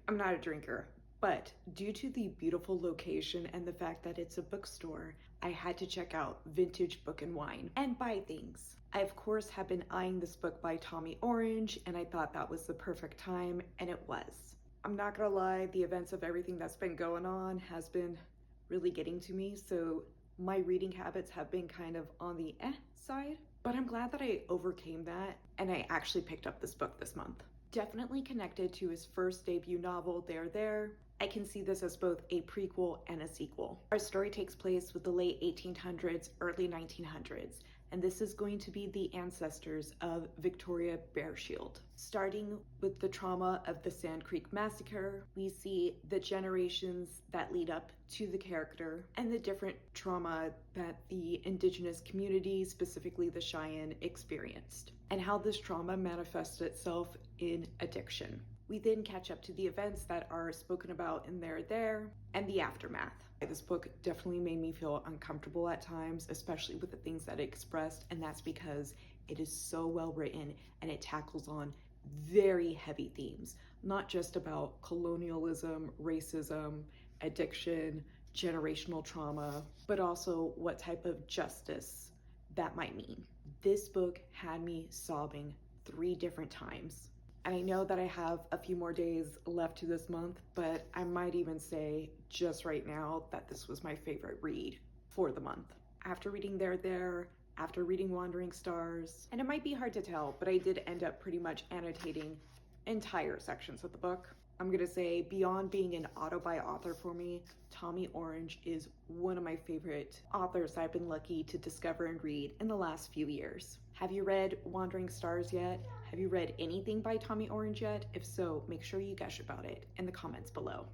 I'm not a drinker, but due to the beautiful location and the fact that it's a bookstore, I had to check out Vintage Book and Wine and buy things. I, of course, have been eyeing this book by Tommy Orange, and I thought that was the perfect time, and it was. I'm not gonna lie, the events of everything that's been going on has been really getting to me, so my reading habits have been kind of on the side, but I'm glad that I overcame that and I actually picked up this book this month. Definitely connected to his first debut novel, There. I can see this as both a prequel and a sequel. Our story takes place with the late 1800s, early 1900s, and this is going to be the ancestors of Victoria Bearshield. Starting with the trauma of the Sand Creek Massacre, we see the generations that lead up to the character and the different trauma that the indigenous community, specifically the Cheyenne, experienced, and how this trauma manifests itself in addiction. We then catch up to the events that are spoken about in There, and the aftermath. This book definitely made me feel uncomfortable at times, especially with the things that it expressed, and that's because it is so well written and it tackles on very heavy themes, not just about colonialism, racism, addiction, generational trauma, but also what type of justice that might mean. This book had me sobbing 3 different times. And I know that I have a few more days left to this month, but I might even say just right now that this was my favorite read for the month. After reading There, after reading Wandering Stars, and it might be hard to tell, but I did end up pretty much annotating entire sections of the book. I'm gonna say, beyond being an auto-buy author for me, Tommy Orange is one of my favorite authors I've been lucky to discover and read in the last few years. Have you read Wandering Stars yet? Have you read anything by Tommy Orange yet? If so, make sure you gush about it in the comments below.